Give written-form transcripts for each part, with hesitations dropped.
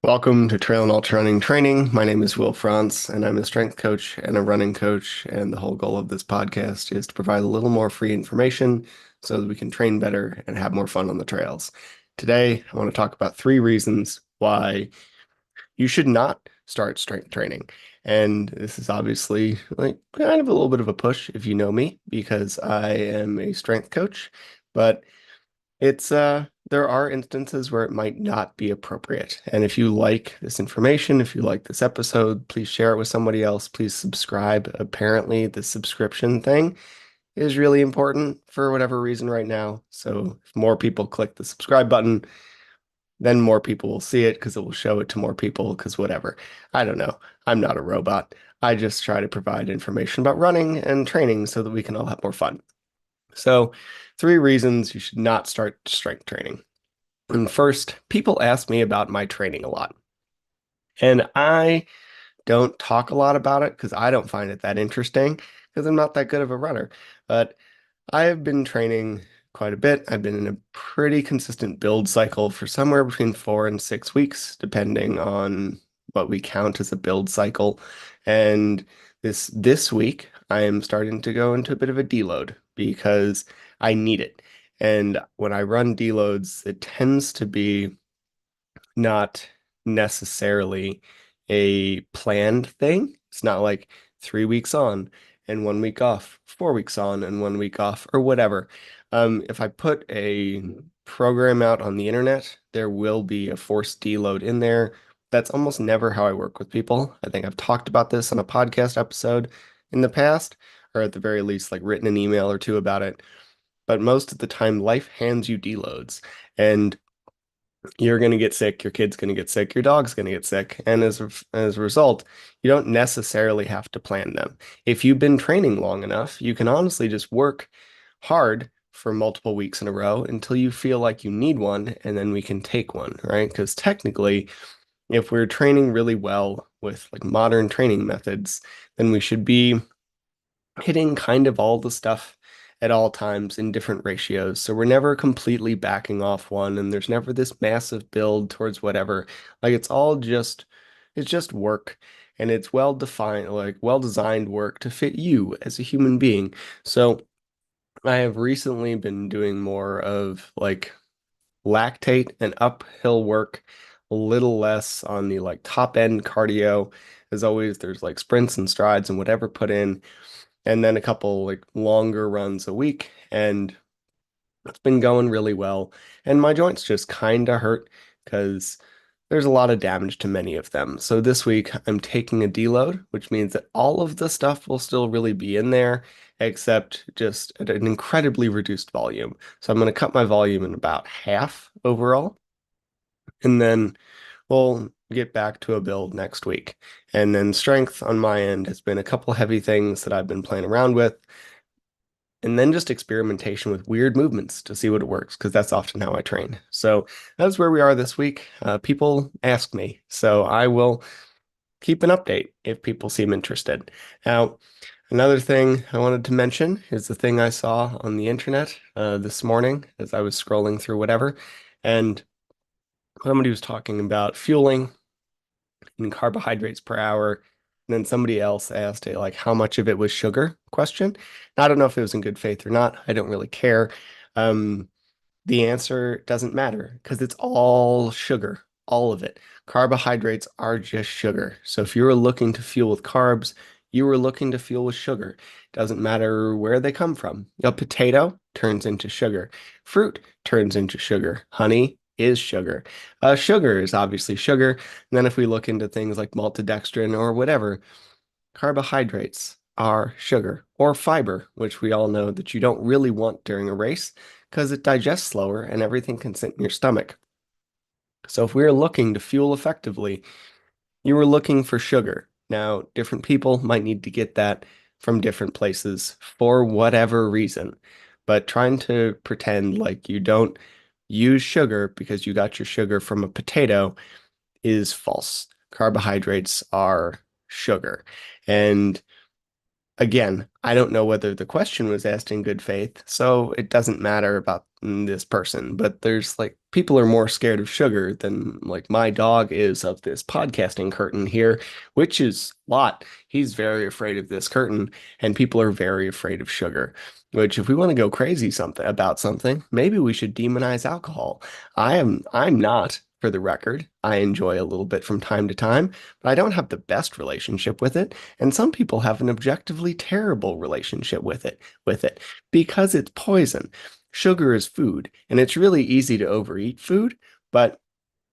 Welcome to Trail and Ultra Running Training. My name is Will Franz, and I'm a strength coach and a running coach. And the whole goal of this podcast is to provide a little more free information so that we can train better and have more fun on the trails. Today, I want to talk about 3 reasons why you should not start strength training. And this is obviously like kind of a little bit of a push if you know me, because I am a strength coach, but there are instances where it might not be appropriate. And if you like this information, if you like this episode, please share it with somebody else. Please subscribe. Apparently, the subscription thing is really important for whatever reason right now. So if more people click the subscribe button, then more people will see it because it will show it to more people because whatever. I don't know. I'm not a robot. I just try to provide information about running and training so that we can all have more fun. So, 3 reasons you should not start strength training. And first, people ask me about my training a lot. And I don't talk a lot about it because I don't find it that interesting because I'm not that good of a runner. But I have been training quite a bit. I've been in a pretty consistent build cycle for somewhere between 4 and 6 weeks, depending on what we count as a build cycle. And this week, I am starting to go into a bit of a deload because I need it. And when I run deloads, it tends to be not necessarily a planned thing. It's not like 3 weeks on and 1 week off, 4 weeks on and 1 week off, or whatever. If I put a program out on the internet, there will be a forced deload in there. That's almost never how I work with people. I think I've talked about this on a podcast episode in the past, or at the very least, like written an email or two about it. But most of the time, life hands you deloads. And you're going to get sick, your kid's going to get sick, your dog's going to get sick. And as a result, you don't necessarily have to plan them. If you've been training long enough, you can honestly just work hard for multiple weeks in a row until you feel like you need one, and then we can take one, right? Because technically, if we're training really well with like modern training methods, then we should be hitting kind of all the stuff at all times in different ratios. So we're never completely backing off one, and there's never this massive build towards whatever. Like it's just work, and it's well defined, like well designed work to fit you as a human being. So I have recently been doing more of like lactate and uphill work, a little less on the like top end cardio. As always, there's like sprints and strides and whatever put in, and then a couple like longer runs a week, and it's been going really well. And my joints just kind of hurt because there's a lot of damage to many of them. So this week I'm taking a deload, which means that all of the stuff will still really be in there, except just at an incredibly reduced volume. So I'm going to cut my volume in about half overall, and then we'll get back to a build next week. And then strength on my end has been a couple heavy things that I've been playing around with, and then just experimentation with weird movements to see what it works, because that's often how I train. So that's where we are this week. People ask me, so I will keep an update if people seem interested. Now, another thing I wanted to mention is the thing I saw on the internet this morning as I was scrolling through whatever, and somebody was talking about fueling in carbohydrates per hour. And then somebody else asked a like how much of it was sugar question. Now, I don't know if it was in good faith or not. I don't really care. Um, the answer doesn't matter because it's all sugar, all of it. Carbohydrates are just sugar. So if you were looking to fuel with carbs, you were looking to fuel with sugar. Doesn't matter where they come from. A potato turns into sugar. Fruit turns into sugar. Honey is sugar. Sugar is obviously sugar. And then if we look into things like maltodextrin or whatever, carbohydrates are sugar or fiber, which we all know that you don't really want during a race because it digests slower and everything can sit in your stomach. So if we're looking to fuel effectively, you were looking for sugar. Now, different people might need to get that from different places for whatever reason, but trying to pretend like you don't use sugar because you got your sugar from a potato is false. Carbohydrates are sugar. And Again, I don't know whether the question was asked in good faith, so it doesn't matter about this person. But there's like people are more scared of sugar than like my dog is of this podcasting curtain here, which is a lot. He's very afraid of this curtain, and people are very afraid of sugar. Which, if we want to go crazy something about something, maybe we should demonize alcohol. I'm not, for the record. I enjoy a little bit from time to time, but I don't have the best relationship with it. And some people have an objectively terrible relationship with it because it's poison. Sugar is food, and it's really easy to overeat food, but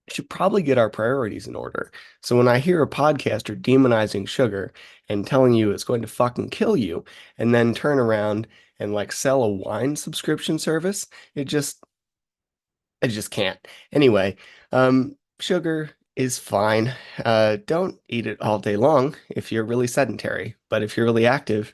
we should probably get our priorities in order. So when I hear a podcaster demonizing sugar and telling you it's going to fucking kill you, and then turn around and like sell a wine subscription service, it just I just can't. Anyway, sugar is fine. Don't eat it all day long if you're really sedentary, but if you're really active,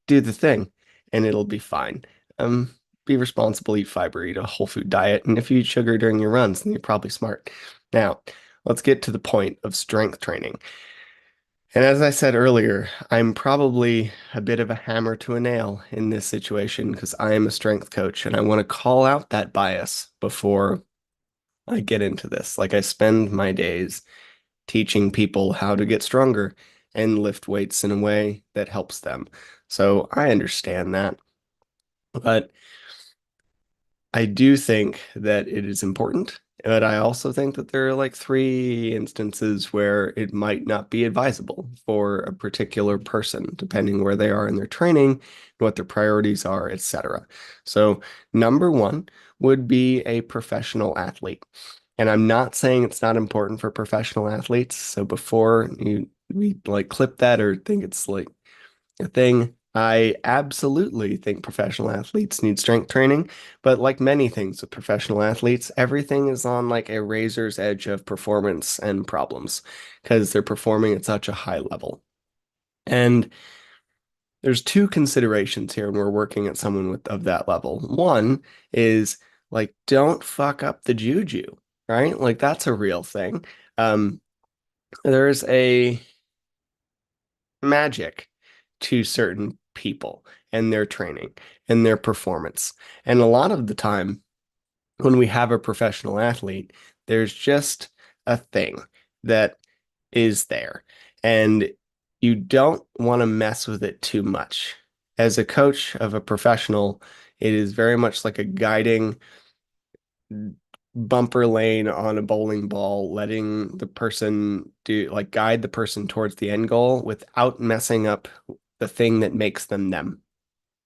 do the thing and it'll be fine. Um, be responsible, eat fiber, eat a whole food diet, and if you eat sugar during your runs, then you're probably smart. Now, let's get to the point of strength training. And as I said earlier, I'm probably a bit of a hammer to a nail in this situation because I am a strength coach and I want to call out that bias before I get into this. Like I spend my days teaching people how to get stronger and lift weights in a way that helps them. So I understand that. But I do think that it is important, but I also think that there are like three instances where it might not be advisable for a particular person, depending where they are in their training, what their priorities are, etc. So, number one would be a professional athlete. And I'm not saying it's not important for professional athletes. So before you we like clip that or think it's like a thing. I absolutely think professional athletes need strength training, but like many things with professional athletes, everything is on like a razor's edge of performance and problems because they're performing at such a high level. And there's two considerations here when we're working at someone with of that level. One is like don't fuck up the juju, right? Like that's a real thing. Um, there's a magic to certain people and their training and their performance. And a lot of the time, when we have a professional athlete, there's just a thing that is there. And you don't want to mess with it too much. As a coach of a professional, it is very much like a guiding bumper lane on a bowling ball, letting the person do like guide the person towards the end goal without messing up the thing that makes them them.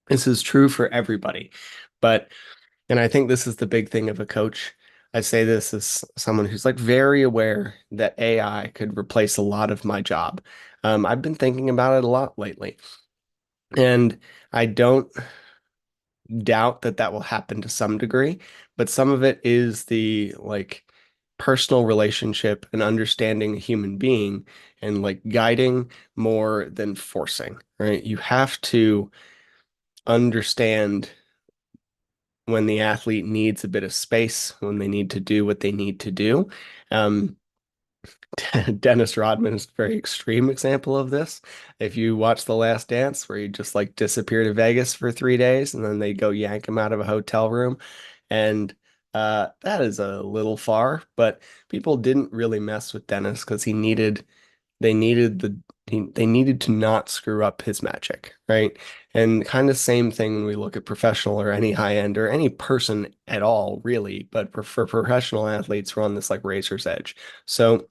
This is true for everybody. But, and I think this is the big thing of a coach. I say this as someone who's like very aware that AI could replace a lot of my job. I've been thinking about it a lot lately. And I don't doubt that that will happen to some degree, but some of it is the like personal relationship and understanding a human being and like guiding more than forcing, right? You have to understand when the athlete needs a bit of space, when they need to do what they need to do. Um, Dennis Rodman is a very extreme example of this. If you watch The Last Dance, where he just like disappeared to Vegas for 3 days and then they go yank him out of a hotel room, and that is a little far, but people didn't really mess with Dennis because they needed they needed to not screw up his magic, right? And kind of same thing when we look at professional or any high end or any person at all, really. But for professional athletes, we're on this like razor's edge. So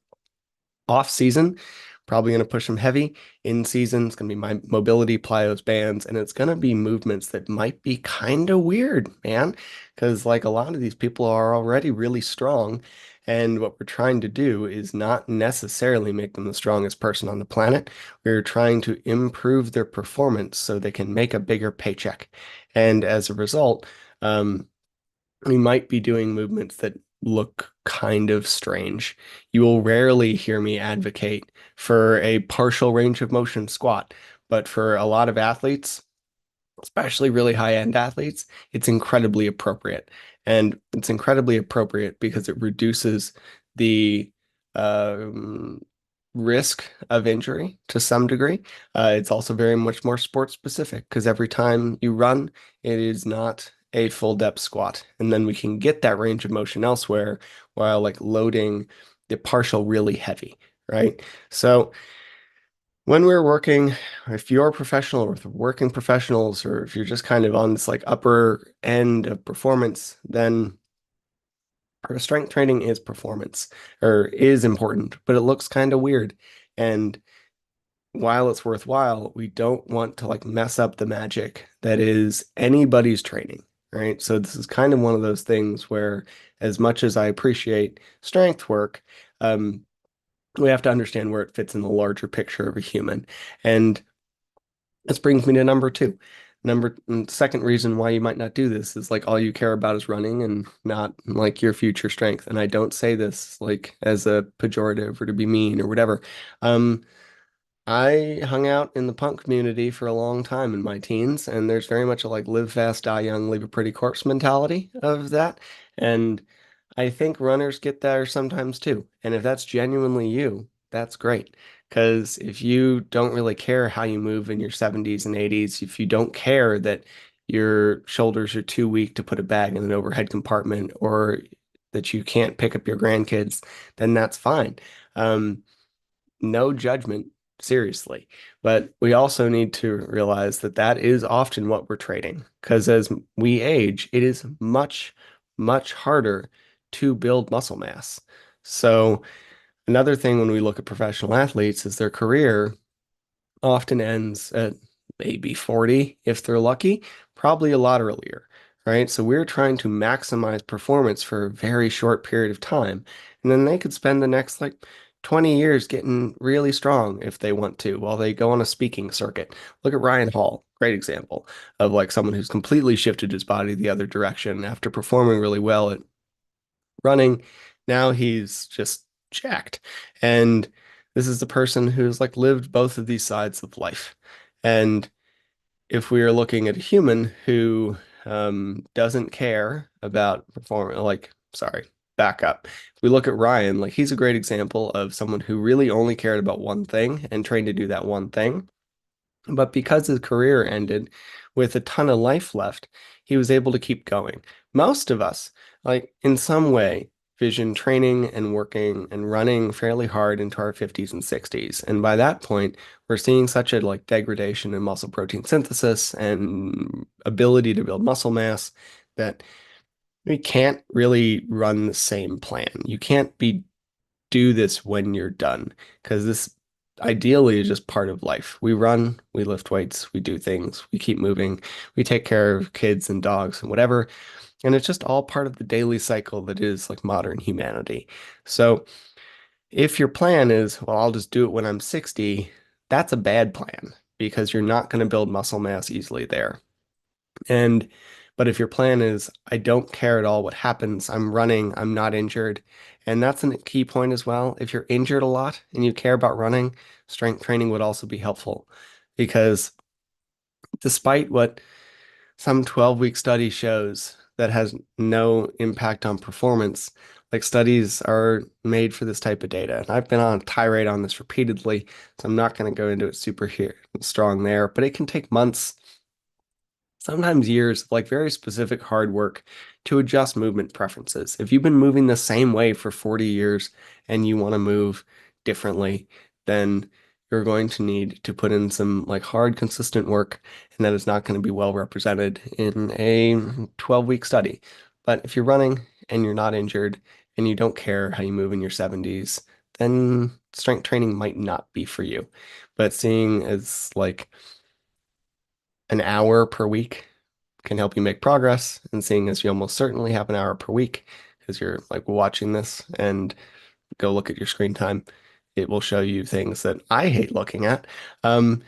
off season, probably going to push them heavy. In season, it's going to be my mobility, plyos, bands, and it's going to be movements that might be kind of weird, man. Because like a lot of these people are already really strong. And what we're trying to do is not necessarily make them the strongest person on the planet. We're trying to improve their performance so they can make a bigger paycheck. And as a result, we might be doing movements that look kind of strange. You will rarely hear me advocate for a partial range of motion squat, but for a lot of athletes, especially really high-end athletes, it's incredibly appropriate. And it's incredibly appropriate because it reduces the um, risk of injury to some degree. It's also very much more sport specific because every time you run, it is not a full depth squat. And then we can get that range of motion elsewhere while like loading the partial really heavy, right? So when we're working, if you're a professional or with working professionals, or if you're just kind of on this like upper end of performance, then strength training is performance or is important, but it looks kind of weird. And while it's worthwhile, we don't want to like mess up the magic that is anybody's training, right? So this is kind of one of those things where, as much as I appreciate strength work, um, we have to understand where it fits in the larger picture of a human. And this brings me to number two. Second reason why you might not do this is like all you care about is running and not like your future strength. And I don't say this like as a pejorative or to be mean or whatever. Um, I hung out in the punk community for a long time in my teens, and there's very much a like live fast, die young, leave a pretty corpse mentality of that. And I think runners get there sometimes too. And if that's genuinely you, that's great. Because if you don't really care how you move in your 70s and 80s, if you don't care that your shoulders are too weak to put a bag in an overhead compartment or that you can't pick up your grandkids, then that's fine. Um, no judgment, seriously. But we also need to realize that that is often what we're trading. Because as we age, it is much, much harder to build muscle mass. So, another thing when we look at professional athletes is their career often ends at maybe 40 if they're lucky, probably a lot earlier, right? So we're trying to maximize performance for a very short period of time. And then they could spend the next like 20 years getting really strong if they want to while they go on a speaking circuit. Look at Ryan Hall, great example of like someone who's completely shifted his body the other direction after performing really well at running. Now he's just jacked. And this is the person who's like lived both of these sides of life. And if we are looking at a human who doesn't care about performing, like, sorry, back up. If we look at Ryan, like he's a great example of someone who really only cared about one thing and trained to do that one thing. But because his career ended with a ton of life left, he was able to keep going. Most of us, like in some way, vision training and working and running fairly hard into our 50s and 60s. And by that point, we're seeing such a like degradation in muscle protein synthesis and ability to build muscle mass that we can't really run the same plan. You can't be do this when you're done because this ideally is just part of life. We run, we lift weights, we do things, we keep moving, we take care of kids and dogs and whatever. And it's just all part of the daily cycle that is like modern humanity. So if your plan is, well, I'll just do it when I'm 60, that's a bad plan because you're not going to build muscle mass easily there. And but if your plan is, I don't care at all what happens, I'm running, I'm not injured. And that's a key point as well. If you're injured a lot and you care about running, strength training would also be helpful because despite what some 12-week study shows that has no impact on performance, like studies are made for this type of data. And I've been on a tirade on this repeatedly, so I'm not going to go into it super here strong there, but it can take months, sometimes years of like very specific hard work to adjust movement preferences. If you've been moving the same way for 40 years and you want to move differently, then you're going to need to put in some like hard, consistent work, and that is not going to be well represented in a 12-week study. But if you're running and you're not injured and you don't care how you move in your 70s, then strength training might not be for you. But seeing as like an hour per week can help you make progress. And seeing as you almost certainly have an hour per week because you're like watching this and go look at your screen time, it will show you things that I hate looking at. Um,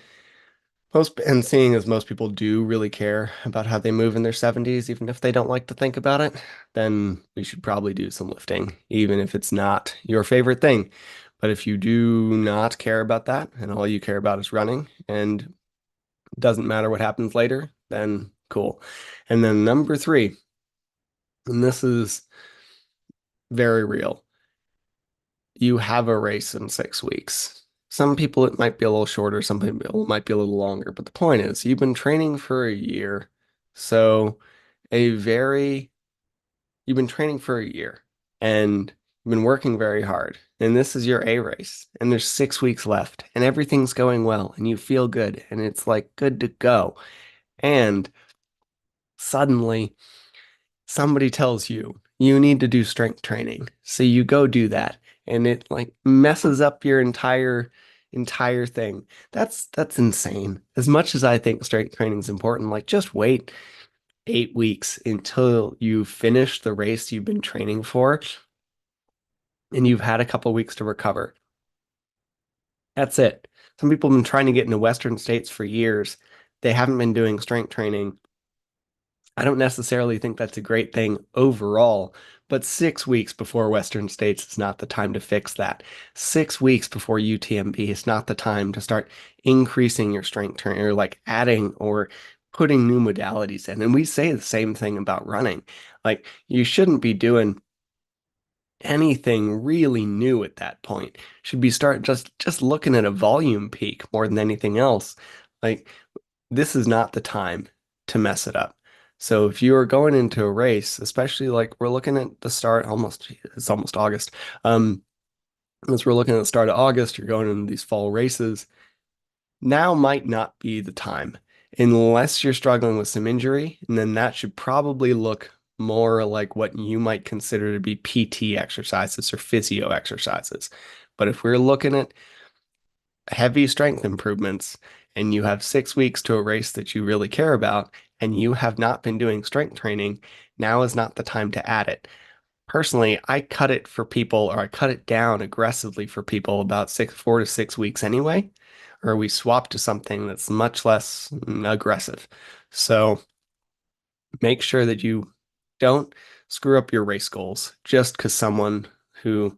most and seeing as most people do really care about how they move in their 70s, even if they don't like to think about it, then we should probably do some lifting, even if it's not your favorite thing. But if you do not care about that and all you care about is running and doesn't matter what happens later, then cool. And then number three, and this is very real. you have a race in 6 weeks. Some people it might be a little shorter, some people it might be a little longer, but the point is you've been training for a year. So a very you've been training for a year and you've been working very hard. And this is your A race. And there's 6 weeks left and everything's going well and you feel good and it's like good to go. And suddenly somebody tells you you need to do strength training. So you go do that and it like messes up your entire thing. That's insane. As much as I think strength training is important, like just wait 8 weeks until you finish the race you've been training for and you've had a couple weeks to recover. That's it. Some people have been trying to get into Western states for years. They haven't been doing strength training. I don't necessarily think that's a great thing overall, but 6 weeks before Western States is not the time to fix that. 6 weeks before UTMB is not the time to start increasing your strength training or like adding or putting new modalities in. And we say the same thing about running. Like you shouldn't be doing anything really new at that point. Should be start just looking at a volume peak more than anything else. Like this is not the time to mess it up. So if you are going into a race, especially like we're looking at the start, it's almost August. As we're looking at the start of August, you're going into these fall races. Now might not be the time unless you're struggling with some injury, and then that should probably look more like what you might consider to be PT exercises or physio exercises. But if we're looking at heavy strength improvements and you have 6 weeks to a race that you really care about and you have not been doing strength training, now is not the time to add it. Personally, I cut it for people or I cut it down aggressively for people about 4 to 6 weeks anyway, or we swap to something that's much less aggressive. So make sure that you don't screw up your race goals just because someone who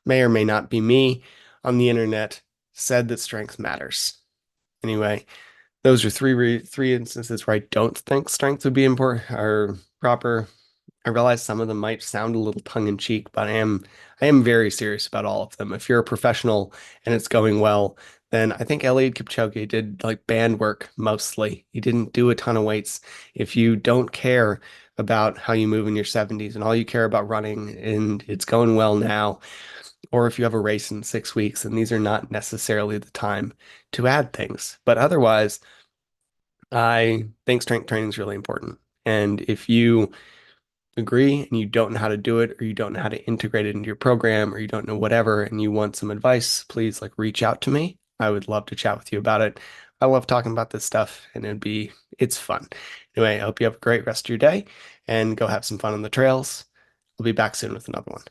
may or may not be me on the internet said that strength matters. Anyway, those are three instances where I don't think strength would be important or proper. I realize some of them might sound a little tongue in cheek, but I am very serious about all of them. If you're a professional and it's going well, then I think Eliud Kipchoge did like band work mostly. He didn't do a ton of weights. If you don't care about how you move in your 70s and all you care about running and it's going well now, or if you have a race in 6 weeks, and these are not necessarily the time to add things. But otherwise, I think strength training is really important. And if you agree and you don't know how to do it, or you don't know how to integrate it into your program, or you don't know whatever, and you want some advice, please like reach out to me. I would love to chat with you about it. I love talking about this stuff and it's fun. Anyway, I hope you have a great rest of your day and go have some fun on the trails. We'll be back soon with another one.